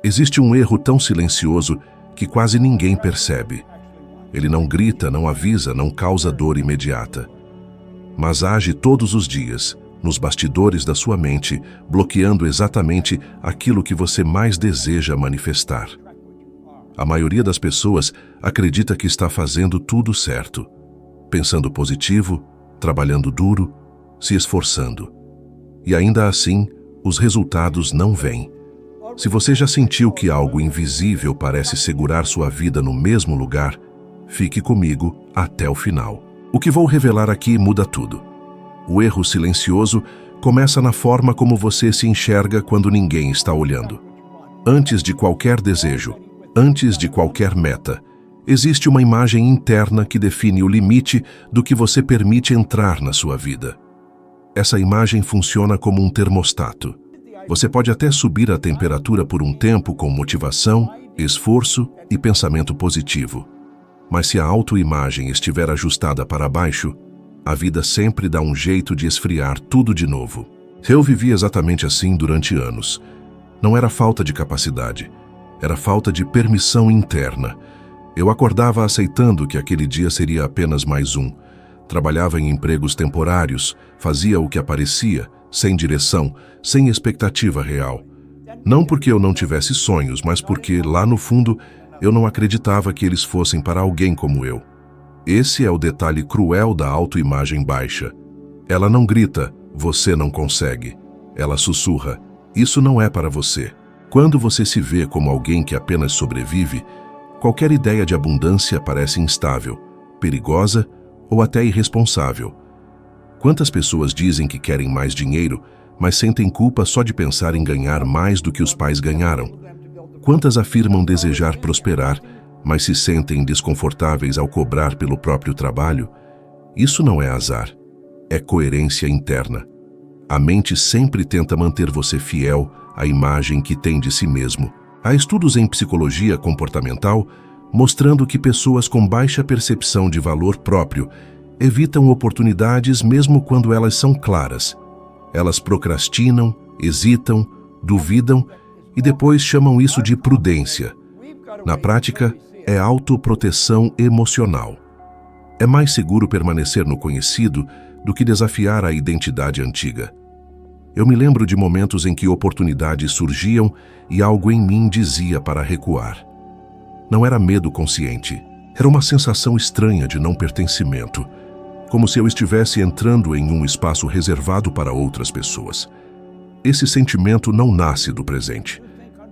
Existe um erro tão silencioso que quase ninguém percebe. Ele não grita, não avisa, não causa dor imediata. Mas age todos os dias, nos bastidores da sua mente, bloqueando exatamente aquilo que você mais deseja manifestar. A maioria das pessoas acredita que está fazendo tudo certo, pensando positivo, trabalhando duro, se esforçando. E ainda assim, os resultados não vêm. Se você já sentiu que algo invisível parece segurar sua vida no mesmo lugar, fique comigo até o final. O que vou revelar aqui muda tudo. O erro silencioso começa na forma como você se enxerga quando ninguém está olhando. Antes de qualquer desejo, antes de qualquer meta, existe uma imagem interna que define o limite do que você permite entrar na sua vida. Essa imagem funciona como um termostato. Você pode até subir a temperatura por um tempo com motivação, esforço e pensamento positivo. Mas se a autoimagem estiver ajustada para baixo, a vida sempre dá um jeito de esfriar tudo de novo. Eu vivi exatamente assim durante anos. Não era falta de capacidade, era falta de permissão interna. Eu acordava aceitando que aquele dia seria apenas mais um. Trabalhava em empregos temporários, fazia o que aparecia, sem direção, sem expectativa real. Não porque eu não tivesse sonhos, mas porque, lá no fundo, eu não acreditava que eles fossem para alguém como eu. Esse é o detalhe cruel da autoimagem baixa. Ela não grita, você não consegue. Ela sussurra, isso não é para você. Quando você se vê como alguém que apenas sobrevive, qualquer ideia de abundância parece instável, perigosa ou até irresponsável. Quantas pessoas dizem que querem mais dinheiro, mas sentem culpa só de pensar em ganhar mais do que os pais ganharam? Quantas afirmam desejar prosperar, mas se sentem desconfortáveis ao cobrar pelo próprio trabalho? Isso não é azar, é coerência interna. A mente sempre tenta manter você fiel à imagem que tem de si mesmo. Há estudos em psicologia comportamental mostrando que pessoas com baixa percepção de valor próprio evitam oportunidades mesmo quando elas são claras. Elas procrastinam, hesitam, duvidam e depois chamam isso de prudência. Na prática, é autoproteção emocional. É mais seguro permanecer no conhecido do que desafiar a identidade antiga. Eu me lembro de momentos em que oportunidades surgiam e algo em mim dizia para recuar. Não era medo consciente, era uma sensação estranha de não pertencimento, como se eu estivesse entrando em um espaço reservado para outras pessoas. Esse sentimento não nasce do presente.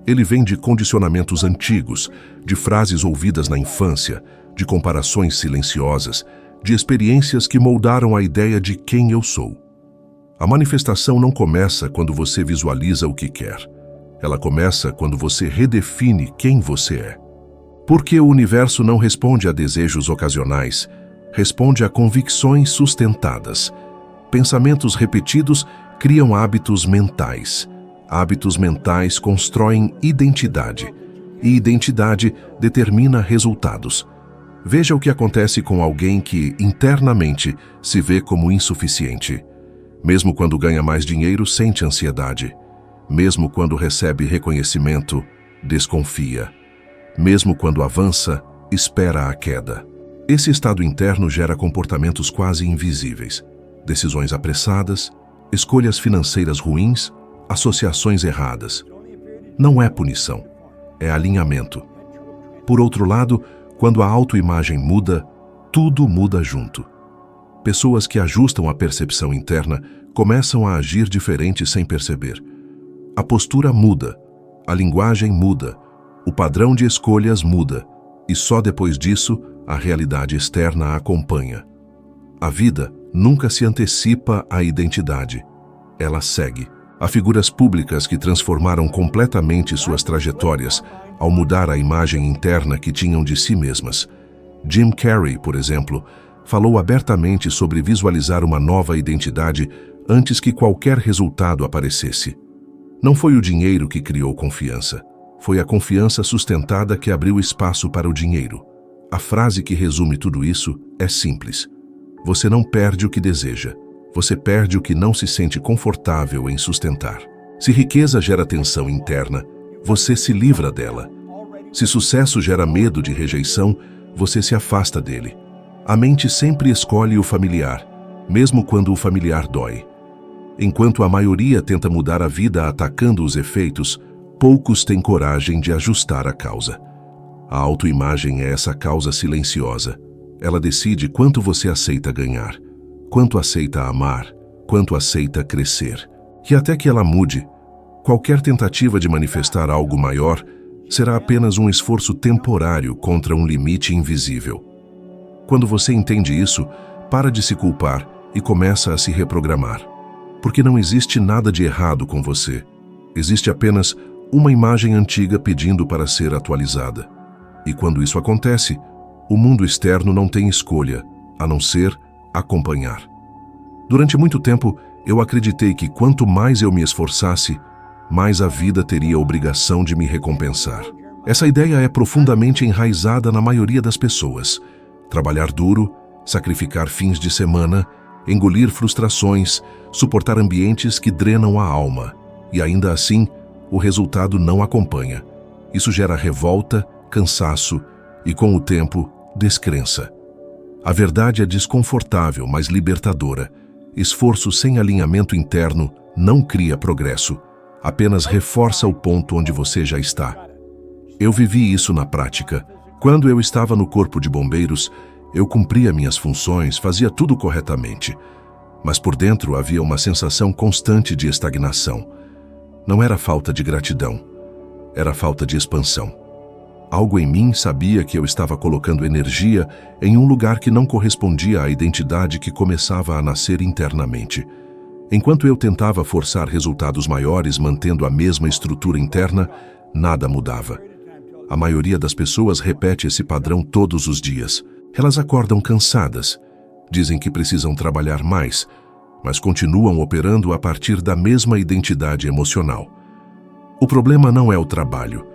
Ele vem de condicionamentos antigos, de frases ouvidas na infância, de comparações silenciosas, de experiências que moldaram a ideia de quem eu sou. A manifestação não começa quando você visualiza o que quer. Ela começa quando você redefine quem você é. Porque o universo não responde a desejos ocasionais, responde a convicções sustentadas. Pensamentos repetidos criam hábitos mentais. Hábitos mentais constroem identidade, e identidade determina resultados. Veja o que acontece com alguém que, internamente, se vê como insuficiente. Mesmo quando ganha mais dinheiro, sente ansiedade. Mesmo quando recebe reconhecimento, desconfia. Mesmo quando avança, espera a queda. Esse estado interno gera comportamentos quase invisíveis. Decisões apressadas, escolhas financeiras ruins, associações erradas. Não é punição, é alinhamento. Por outro lado, quando a autoimagem muda, tudo muda junto. Pessoas que ajustam a percepção interna começam a agir diferente sem perceber. A postura muda, a linguagem muda, o padrão de escolhas muda, e só depois disso a realidade externa a acompanha. A vida nunca se antecipa à identidade, ela segue. Há figuras públicas que transformaram completamente suas trajetórias ao mudar a imagem interna que tinham de si mesmas. Jim Carrey, por exemplo, falou abertamente sobre visualizar uma nova identidade antes que qualquer resultado aparecesse. Não foi o dinheiro que criou confiança, foi a confiança sustentada que abriu espaço para o dinheiro. A frase que resume tudo isso é simples: você não perde o que deseja. Você perde o que não se sente confortável em sustentar. Se riqueza gera tensão interna, você se livra dela. Se sucesso gera medo de rejeição, você se afasta dele. A mente sempre escolhe o familiar, mesmo quando o familiar dói. Enquanto a maioria tenta mudar a vida atacando os efeitos, poucos têm coragem de ajustar a causa. A autoimagem é essa causa silenciosa. Ela decide quanto você aceita ganhar, quanto aceita amar, quanto aceita crescer. E até que ela mude, qualquer tentativa de manifestar algo maior será apenas um esforço temporário contra um limite invisível. Quando você entende isso, para de se culpar e começa a se reprogramar. Porque não existe nada de errado com você. Existe apenas uma imagem antiga pedindo para ser atualizada. E quando isso acontece, o mundo externo não tem escolha, a não ser acompanhar. Durante muito tempo, eu acreditei que quanto mais eu me esforçasse, mais a vida teria a obrigação de me recompensar. Essa ideia é profundamente enraizada na maioria das pessoas. Trabalhar duro, sacrificar fins de semana, engolir frustrações, suportar ambientes que drenam a alma. E ainda assim, o resultado não acompanha. Isso gera revolta, cansaço e, com o tempo, descrença. A verdade é desconfortável, mas libertadora. Esforço sem alinhamento interno não cria progresso, apenas reforça o ponto onde você já está. Eu vivi isso na prática. Quando eu estava no corpo de bombeiros, eu cumpria minhas funções, fazia tudo corretamente. Mas por dentro havia uma sensação constante de estagnação. Não era falta de gratidão, era falta de expansão. Algo em mim sabia que eu estava colocando energia em um lugar que não correspondia à identidade que começava a nascer internamente. Enquanto eu tentava forçar resultados maiores mantendo a mesma estrutura interna, nada mudava. A maioria das pessoas repete esse padrão todos os dias. Elas acordam cansadas, dizem que precisam trabalhar mais, mas continuam operando a partir da mesma identidade emocional. O problema não é o trabalho,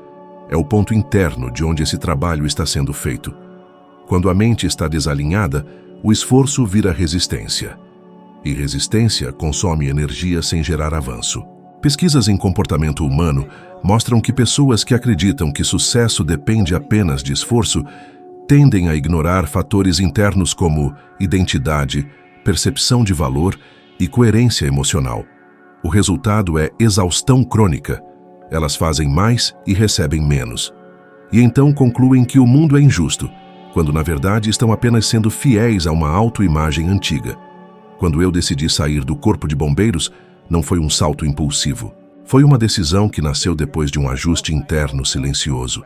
é o ponto interno de onde esse trabalho está sendo feito. Quando a mente está desalinhada, o esforço vira resistência. E resistência consome energia sem gerar avanço. Pesquisas em comportamento humano mostram que pessoas que acreditam que sucesso depende apenas de esforço tendem a ignorar fatores internos como identidade, percepção de valor e coerência emocional. O resultado é exaustão crônica. Elas fazem mais e recebem menos. E então concluem que o mundo é injusto, quando na verdade estão apenas sendo fiéis a uma autoimagem antiga. Quando eu decidi sair do corpo de bombeiros, não foi um salto impulsivo. Foi uma decisão que nasceu depois de um ajuste interno silencioso.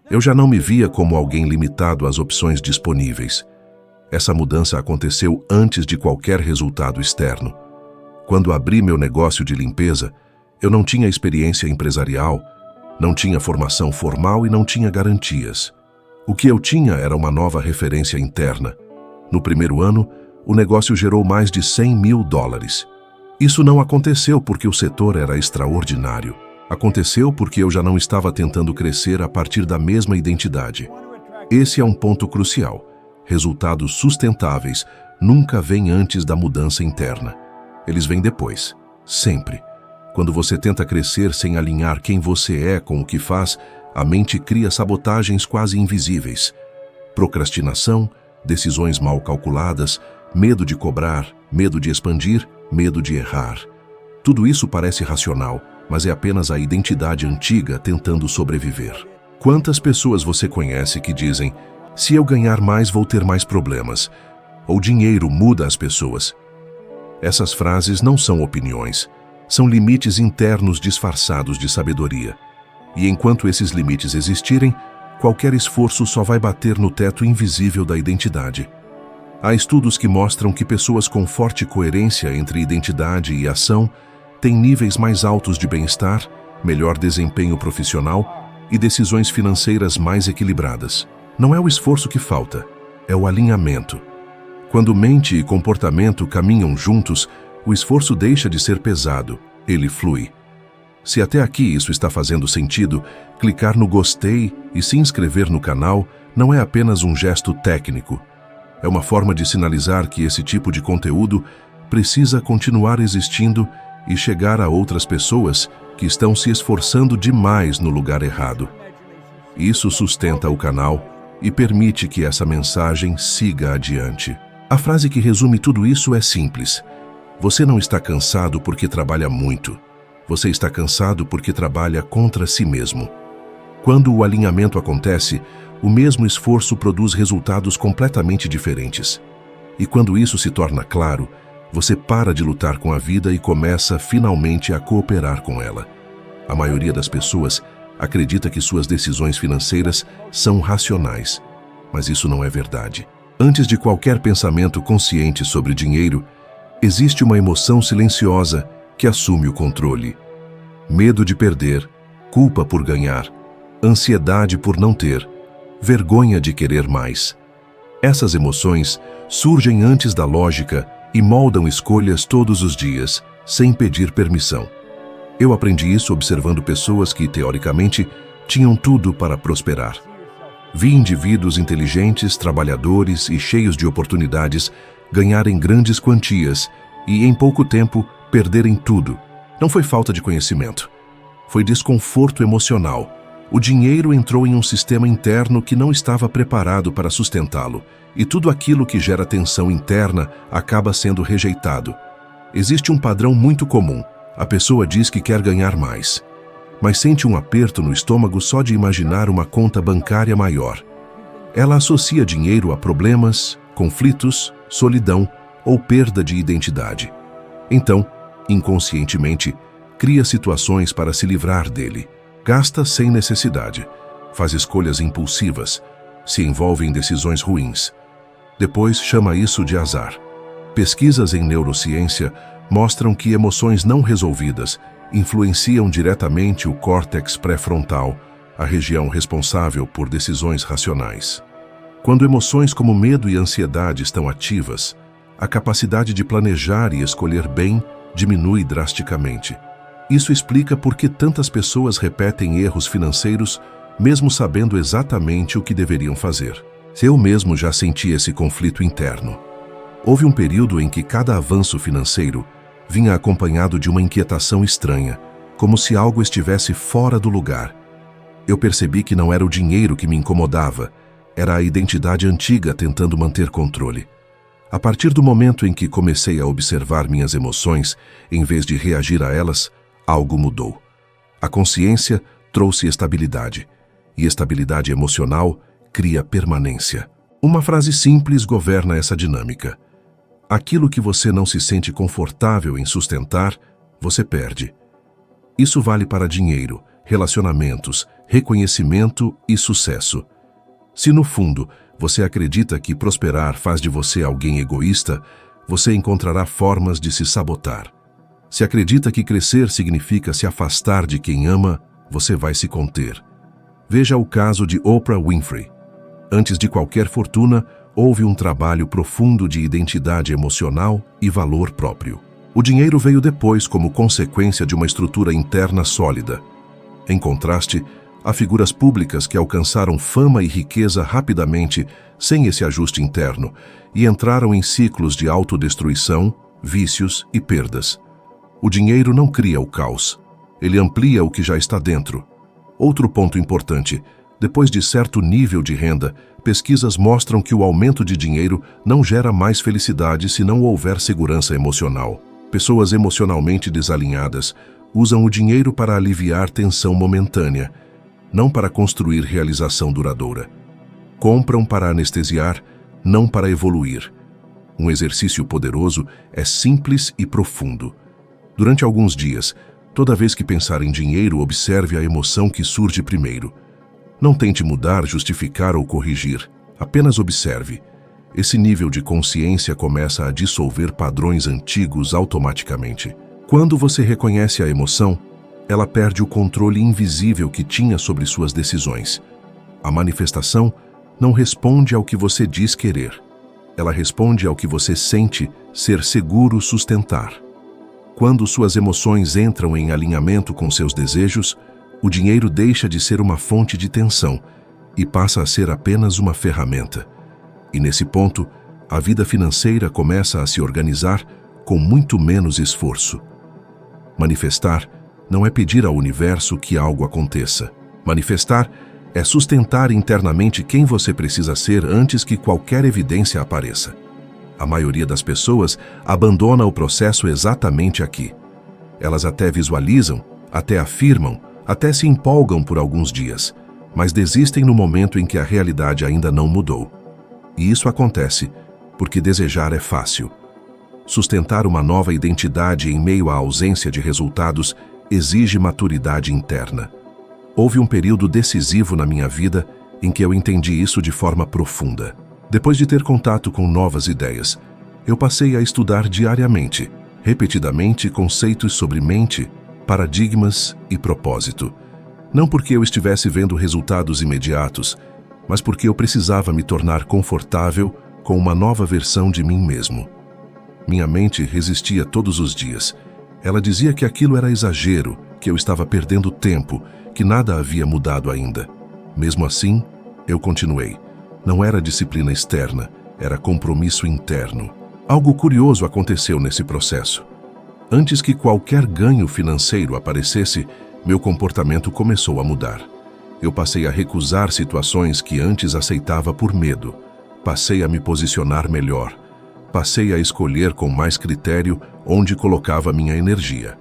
Eu já não me via como alguém limitado às opções disponíveis. Essa mudança aconteceu antes de qualquer resultado externo. Quando abri meu negócio de limpeza, eu não tinha experiência empresarial, não tinha formação formal e não tinha garantias. O que eu tinha era uma nova referência interna. No primeiro ano, o negócio gerou mais de $100 mil. Isso não aconteceu porque o setor era extraordinário. Aconteceu porque eu já não estava tentando crescer a partir da mesma identidade. Esse é um ponto crucial. Resultados sustentáveis nunca vêm antes da mudança interna. Eles vêm depois, sempre. Quando você tenta crescer sem alinhar quem você é com o que faz, a mente cria sabotagens quase invisíveis. Procrastinação, decisões mal calculadas, medo de cobrar, medo de expandir, medo de errar. Tudo isso parece racional, mas é apenas a identidade antiga tentando sobreviver. Quantas pessoas você conhece que dizem: se eu ganhar mais, vou ter mais problemas? Ou dinheiro muda as pessoas? Essas frases não são opiniões, são limites internos disfarçados de sabedoria. E enquanto esses limites existirem, qualquer esforço só vai bater no teto invisível da identidade. Há estudos que mostram que pessoas com forte coerência entre identidade e ação têm níveis mais altos de bem-estar, melhor desempenho profissional e decisões financeiras mais equilibradas. Não é o esforço que falta, é o alinhamento. Quando mente e comportamento caminham juntos, o esforço deixa de ser pesado, ele flui. Se até aqui isso está fazendo sentido, clicar no gostei e se inscrever no canal não é apenas um gesto técnico. É uma forma de sinalizar que esse tipo de conteúdo precisa continuar existindo e chegar a outras pessoas que estão se esforçando demais no lugar errado. Isso sustenta o canal e permite que essa mensagem siga adiante. A frase que resume tudo isso é simples: você não está cansado porque trabalha muito. Você está cansado porque trabalha contra si mesmo. Quando o alinhamento acontece, o mesmo esforço produz resultados completamente diferentes. E quando isso se torna claro, você para de lutar com a vida e começa finalmente a cooperar com ela. A maioria das pessoas acredita que suas decisões financeiras são racionais, mas isso não é verdade. Antes de qualquer pensamento consciente sobre dinheiro, existe uma emoção silenciosa que assume o controle. Medo de perder, culpa por ganhar, ansiedade por não ter, vergonha de querer mais. Essas emoções surgem antes da lógica e moldam escolhas todos os dias, sem pedir permissão. Eu aprendi isso observando pessoas que, teoricamente, tinham tudo para prosperar. Vi indivíduos inteligentes, trabalhadores e cheios de oportunidades ganharem grandes quantias e, em pouco tempo, perderem tudo. Não foi falta de conhecimento. Foi desconforto emocional. O dinheiro entrou em um sistema interno que não estava preparado para sustentá-lo, e tudo aquilo que gera tensão interna acaba sendo rejeitado. Existe um padrão muito comum. A pessoa diz que quer ganhar mais, mas sente um aperto no estômago só de imaginar uma conta bancária maior. Ela associa dinheiro a problemas, conflitos, solidão ou perda de identidade. Então, inconscientemente, cria situações para se livrar dele. Gasta sem necessidade, faz escolhas impulsivas, se envolve em decisões ruins. Depois chama isso de azar. Pesquisas em neurociência mostram que emoções não resolvidas influenciam diretamente o córtex pré-frontal, a região responsável por decisões racionais. Quando emoções como medo e ansiedade estão ativas, a capacidade de planejar e escolher bem diminui drasticamente. Isso explica por que tantas pessoas repetem erros financeiros, mesmo sabendo exatamente o que deveriam fazer. Eu mesmo já senti esse conflito interno. Houve um período em que cada avanço financeiro vinha acompanhado de uma inquietação estranha, como se algo estivesse fora do lugar. Eu percebi que não era o dinheiro que me incomodava, era a identidade antiga tentando manter controle. A partir do momento em que comecei a observar minhas emoções, em vez de reagir a elas, algo mudou. A consciência trouxe estabilidade, e estabilidade emocional cria permanência. Uma frase simples governa essa dinâmica. Aquilo que você não se sente confortável em sustentar, você perde. Isso vale para dinheiro, relacionamentos, reconhecimento e sucesso. Se no fundo você acredita que prosperar faz de você alguém egoísta, você encontrará formas de se sabotar. Se acredita que crescer significa se afastar de quem ama, você vai se conter. Veja o caso de Oprah Winfrey. Antes de qualquer fortuna, houve um trabalho profundo de identidade emocional e valor próprio. O dinheiro veio depois como consequência de uma estrutura interna sólida. Em contraste, há figuras públicas que alcançaram fama e riqueza rapidamente, sem esse ajuste interno, e entraram em ciclos de autodestruição, vícios e perdas. O dinheiro não cria o caos. Ele amplia o que já está dentro. Outro ponto importante: depois de certo nível de renda, pesquisas mostram que o aumento de dinheiro não gera mais felicidade se não houver segurança emocional. Pessoas emocionalmente desalinhadas usam o dinheiro para aliviar tensão momentânea, não para construir realização duradoura. Compram para anestesiar, não para evoluir. Um exercício poderoso é simples e profundo. Durante alguns dias, toda vez que pensar em dinheiro, observe a emoção que surge primeiro. Não tente mudar, justificar ou corrigir. Apenas observe. Esse nível de consciência começa a dissolver padrões antigos automaticamente. Quando você reconhece a emoção, ela perde o controle invisível que tinha sobre suas decisões. A manifestação não responde ao que você diz querer. Ela responde ao que você sente ser seguro sustentar. Quando suas emoções entram em alinhamento com seus desejos, o dinheiro deixa de ser uma fonte de tensão e passa a ser apenas uma ferramenta. E nesse ponto, a vida financeira começa a se organizar com muito menos esforço. Manifestar não é pedir ao universo que algo aconteça. Manifestar é sustentar internamente quem você precisa ser antes que qualquer evidência apareça. A maioria das pessoas abandona o processo exatamente aqui. Elas até visualizam, até afirmam, até se empolgam por alguns dias, mas desistem no momento em que a realidade ainda não mudou. E isso acontece porque desejar é fácil. Sustentar uma nova identidade em meio à ausência de resultados exige maturidade interna. Houve um período decisivo na minha vida em que eu entendi isso de forma profunda. Depois de ter contato com novas ideias, eu passei a estudar diariamente, repetidamente, conceitos sobre mente, paradigmas e propósito. Não porque eu estivesse vendo resultados imediatos, mas porque eu precisava me tornar confortável com uma nova versão de mim mesmo. Minha mente resistia todos os dias. Ela dizia que aquilo era exagero, que eu estava perdendo tempo, que nada havia mudado ainda. Mesmo assim, eu continuei. Não era disciplina externa, era compromisso interno. Algo curioso aconteceu nesse processo. Antes que qualquer ganho financeiro aparecesse, meu comportamento começou a mudar. Eu passei a recusar situações que antes aceitava por medo. Passei a me posicionar melhor. Passei a escolher com mais critério onde colocava minha energia.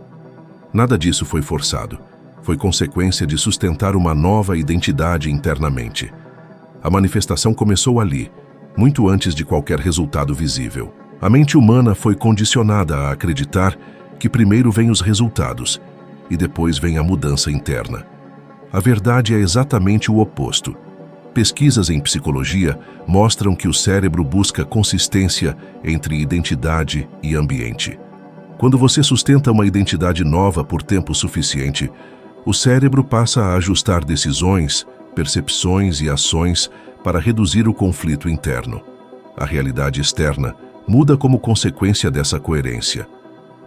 Nada disso foi forçado. Foi consequência de sustentar uma nova identidade internamente. A manifestação começou ali, muito antes de qualquer resultado visível. A mente humana foi condicionada a acreditar que primeiro vêm os resultados e depois vem a mudança interna. A verdade é exatamente o oposto. Pesquisas em psicologia mostram que o cérebro busca consistência entre identidade e ambiente. Quando você sustenta uma identidade nova por tempo suficiente, o cérebro passa a ajustar decisões, percepções e ações para reduzir o conflito interno. A realidade externa muda como consequência dessa coerência.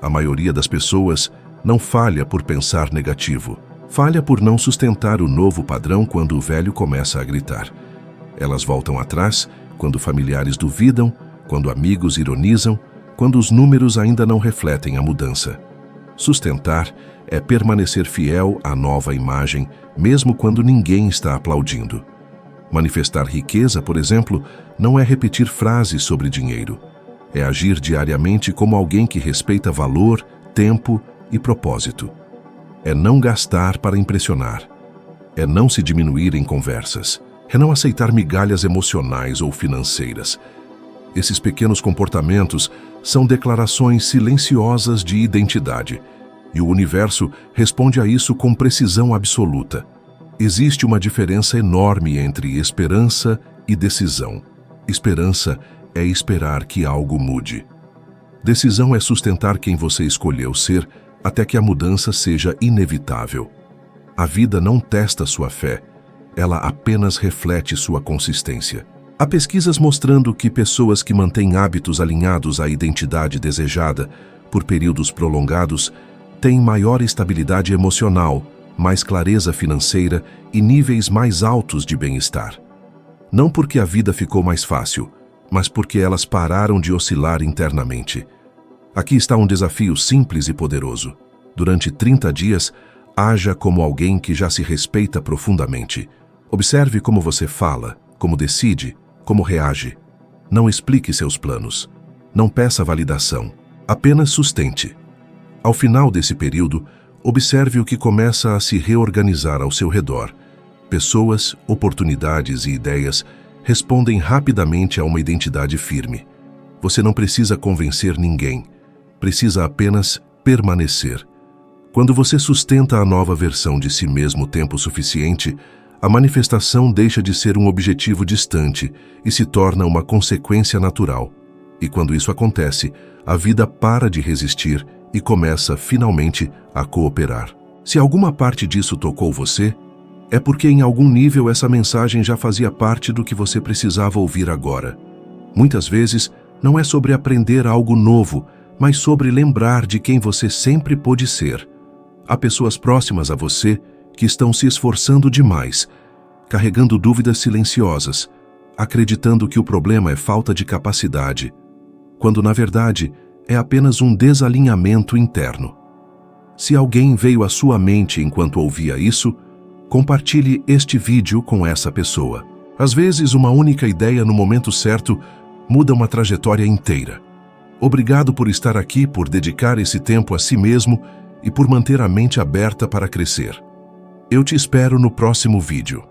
A maioria das pessoas não falha por pensar negativo. Falha por não sustentar o novo padrão quando o velho começa a gritar. Elas voltam atrás quando familiares duvidam, quando amigos ironizam, quando os números ainda não refletem a mudança. Sustentar é permanecer fiel à nova imagem, mesmo quando ninguém está aplaudindo. Manifestar riqueza, por exemplo, não é repetir frases sobre dinheiro. É agir diariamente como alguém que respeita valor, tempo e propósito. É não gastar para impressionar. É não se diminuir em conversas. É não aceitar migalhas emocionais ou financeiras. Esses pequenos comportamentos são declarações silenciosas de identidade, e o universo responde a isso com precisão absoluta. Existe uma diferença enorme entre esperança e decisão. Esperança é esperar que algo mude. Decisão é sustentar quem você escolheu ser até que a mudança seja inevitável. A vida não testa sua fé, ela apenas reflete sua consistência. Há pesquisas mostrando que pessoas que mantêm hábitos alinhados à identidade desejada por períodos prolongados têm maior estabilidade emocional, mais clareza financeira e níveis mais altos de bem-estar. Não porque a vida ficou mais fácil, mas porque elas pararam de oscilar internamente. Aqui está um desafio simples e poderoso. Durante 30 dias, haja como alguém que já se respeita profundamente. Observe como você fala, como decide, como reage. Não explique seus planos. Não peça validação. Apenas sustente. Ao final desse período, observe o que começa a se reorganizar ao seu redor. Pessoas, oportunidades e ideias respondem rapidamente a uma identidade firme. Você não precisa convencer ninguém. Precisa apenas permanecer. Quando você sustenta a nova versão de si mesmo tempo suficiente, a manifestação deixa de ser um objetivo distante e se torna uma consequência natural. E quando isso acontece, a vida para de resistir e começa finalmente a cooperar. Se alguma parte disso tocou você, é porque em algum nível essa mensagem já fazia parte do que você precisava ouvir agora. Muitas vezes, não é sobre aprender algo novo, mas sobre lembrar de quem você sempre pôde ser. Há pessoas próximas a você que estão se esforçando demais, carregando dúvidas silenciosas, acreditando que o problema é falta de capacidade, quando na verdade é apenas um desalinhamento interno. Se alguém veio à sua mente enquanto ouvia isso, compartilhe este vídeo com essa pessoa. Às vezes, uma única ideia no momento certo muda uma trajetória inteira. Obrigado por estar aqui, por dedicar esse tempo a si mesmo e por manter a mente aberta para crescer. Eu te espero no próximo vídeo.